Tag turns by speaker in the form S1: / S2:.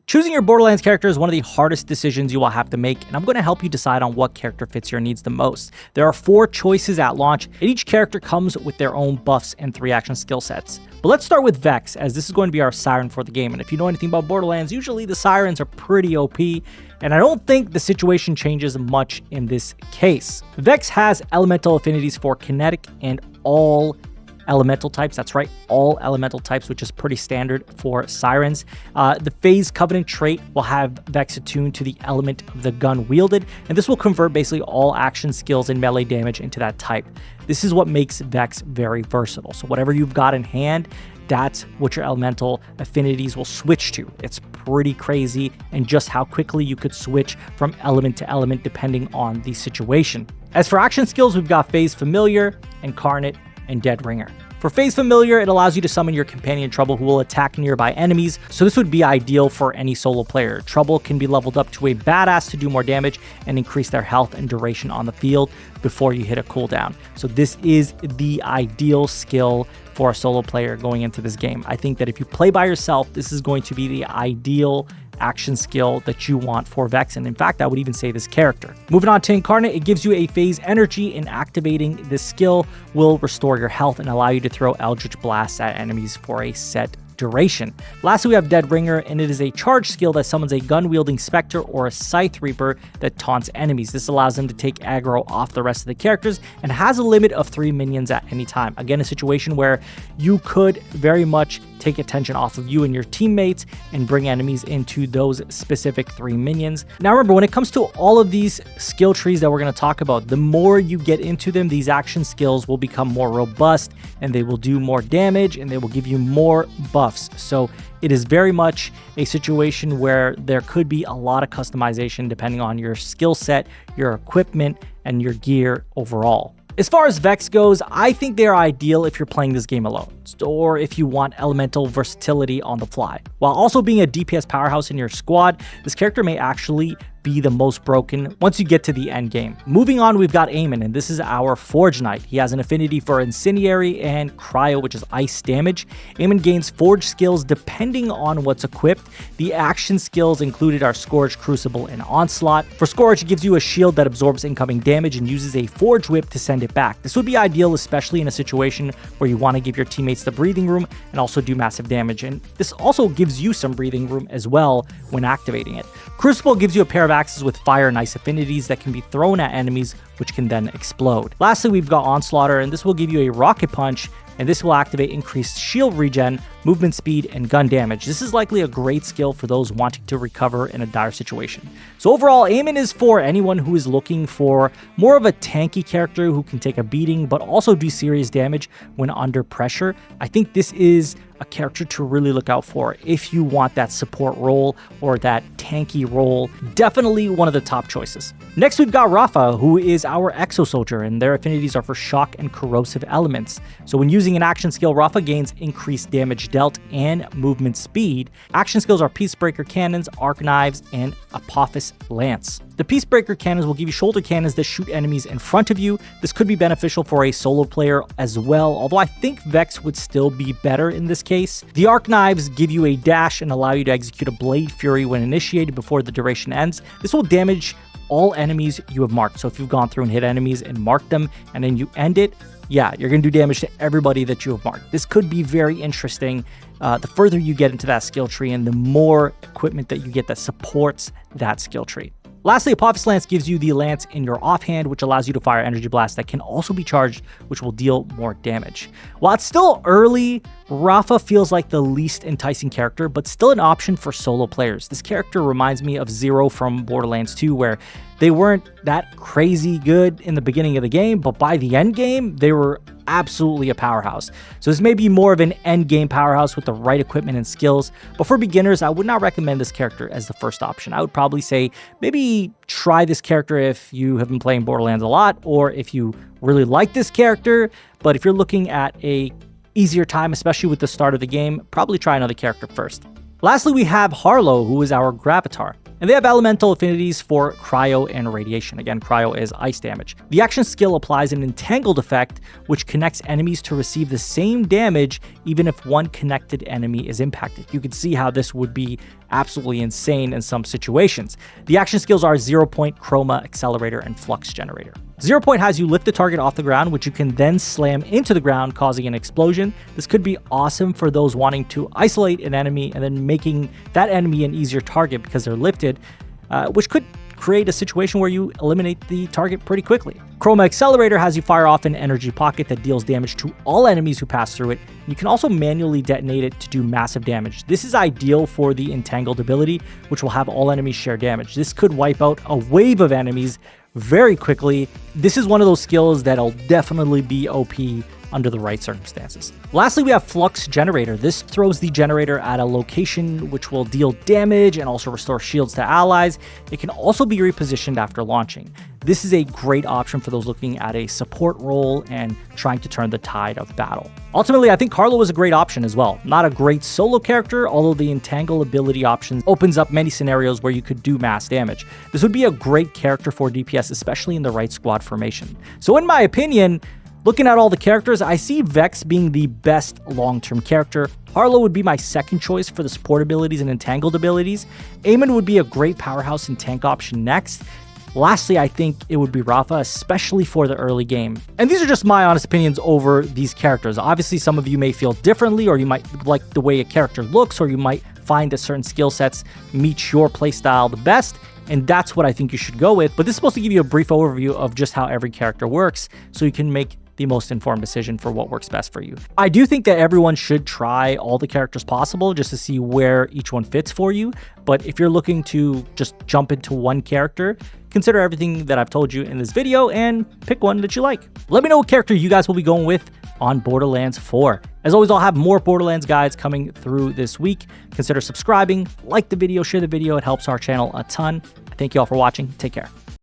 S1: Choosing your Borderlands character is one of the hardest decisions you will have to make, and I'm going to help you decide on what character fits your needs the most. There are 4 choices at launch, and each character comes with their own buffs and 3 action skill sets. But let's start with Vex, as this is going to be our Siren for the game, and if you know anything about Borderlands, usually the Sirens are pretty OP, and I don't think the situation changes much in this case. Vex has elemental affinities for kinetic and all elemental types. That's right, all elemental types, which is pretty standard for Sirens. The Phase Covenant trait will have Vex attuned to the element of the gun wielded, and this will convert basically all action skills and melee damage into that type. This is what makes Vex very versatile. So whatever you've got in hand, that's what your elemental affinities will switch to. It's pretty crazy, and just how quickly you could switch from element to element depending on the situation. As for action skills, we've got Phase Familiar, Incarnate, and Dead Ringer. For Phase Familiar, it allows you to summon your companion Trouble, who will attack nearby enemies, so this would be ideal for any solo player. Trouble can be leveled up to a badass to do more damage and increase their health and duration on the field before you hit a cooldown. So this is the ideal skill for a solo player going into this game. I think that if you play by yourself, this is going to be the ideal action skill that you want for Vex, and in fact I would even say this character. Moving on to Incarnate, it gives you a phase energy, and activating this skill will restore your health and allow you to throw Eldritch Blasts at enemies for a set duration. Lastly, we have Dead Ringer, and it is a charge skill that summons a gun-wielding Spectre or a Scythe Reaper that taunts enemies. This allows them to take aggro off the rest of the characters and has a limit of 3 minions at any time. Again, a situation where you could very much take attention off of you and your teammates and bring enemies into those specific 3 minions. Now remember, when it comes to all of these skill trees that we're going to talk about, the more you get into them, these action skills will become more robust, and they will do more damage, and they will give you more buffs. So it is very much a situation where there could be a lot of customization depending on your skill set, your equipment, and your gear overall. As far as Vex goes, I think they're ideal if you're playing this game alone, or if you want elemental versatility on the fly. While also being a DPS powerhouse in your squad, this character may actually be the most broken once you get to the end game. Moving on, we've got Amon, and this is our Forge Knight. He has an affinity for Incendiary and Cryo, which is ice damage. Amon gains Forge skills depending on what's equipped. The action skills included are Scourge, Crucible, and Onslaught. For Scourge, it gives you a shield that absorbs incoming damage and uses a Forge Whip to send it back. This would be ideal, especially in a situation where you want to give your teammates the breathing room and also do massive damage, and this also gives you some breathing room as well when activating it. Crucible gives you a pair of axes with fire and ice affinities that can be thrown at enemies, which can then explode. Lastly, we've got Onslaughter, and this will give you a rocket punch, and this will activate increased shield regen, movement speed, and gun damage. This is likely a great skill for those wanting to recover in a dire situation. So overall, Amon is for anyone who is looking for more of a tanky character who can take a beating but also do serious damage when under pressure. I think this is a character to really look out for if you want that support role or that tanky role. Definitely one of the top choices. Next, we've got Rafa, who is our Exo Soldier, and their affinities are for shock and corrosive elements. So when using an action skill, Rafa gains increased damage dealt and movement speed. Action skills are Peacebreaker Cannons, Arc Knives, and Apophis Lance. The Peacebreaker Cannons will give you shoulder cannons that shoot enemies in front of you. This could be beneficial for a solo player as well, although I think Vex would still be better in this case. The Arc Knives give you a dash and allow you to execute a Blade Fury when initiated before the duration ends. This will damage all enemies you have marked. So if you've gone through and hit enemies and marked them and then you end it, yeah, you're going to do damage to everybody that you have marked. This could be very interesting the further you get into that skill tree and the more equipment that you get that supports that skill tree. Lastly, Apophis Lance gives you the lance in your offhand, which allows you to fire energy blasts that can also be charged, which will deal more damage. While it's still early, Rafa feels like the least enticing character, but still an option for solo players. This character reminds me of Zero from Borderlands 2, where they weren't that crazy good in the beginning of the game, but by the end game, they were absolutely a powerhouse. So this may be more of an end game powerhouse with the right equipment and skills, but for beginners, I would not recommend this character as the first option. I would probably say maybe try this character if you have been playing Borderlands a lot, or if you really like this character, but if you're looking at a easier time, especially with the start of the game, probably try another character first. Lastly, we have Harlowe, who is our Gravitar, and they have elemental affinities for cryo and radiation. Again, cryo is ice damage. The action skill applies an entangled effect, which connects enemies to receive the same damage even if one connected enemy is impacted. You can see how this would be absolutely insane in some situations. The action skills are 0 Point, Chroma, Accelerator, and Flux Generator. 0 Point has you lift the target off the ground, which you can then slam into the ground, causing an explosion. This could be awesome for those wanting to isolate an enemy and then making that enemy an easier target because they're lifted, which could create a situation where you eliminate the target pretty quickly. Chroma Accelerator has you fire off an energy pocket that deals damage to all enemies who pass through it. You can also manually detonate it to do massive damage. This is ideal for the entangled ability, which will have all enemies share damage. This could wipe out a wave of enemies very quickly. This is one of those skills that'll definitely be OP under the right circumstances. Lastly, we have Flux Generator. This throws the generator at a location which will deal damage and also restore shields to allies. It can also be repositioned after launching. This is a great option for those looking at a support role and trying to turn the tide of battle. Ultimately, I think Harlowe is a great option as well. Not a great solo character, although the entangle ability option opens up many scenarios where you could do mass damage. This would be a great character for DPS, especially in the right squad formation. So in my opinion, looking at all the characters, I see Vex being the best long-term character. Harlowe would be my second choice for the support abilities and entangled abilities. Amon would be a great powerhouse and tank option next. Lastly, I think it would be Rafa, especially for the early game. And these are just my honest opinions over these characters. Obviously, some of you may feel differently, or you might like the way a character looks, or you might find that certain skill sets meet your playstyle the best. And that's what I think you should go with. But this is supposed to give you a brief overview of just how every character works, so you can make the most informed decision for what works best for you. I do think that everyone should try all the characters possible just to see where each one fits for you. But if you're looking to just jump into one character, consider everything that I've told you in this video and pick one that you like. Let me know what character you guys will be going with on Borderlands 4. As always, I'll have more Borderlands guides coming through this week. Consider subscribing, like the video, share the video. It helps our channel a ton. Thank you all for watching. Take care.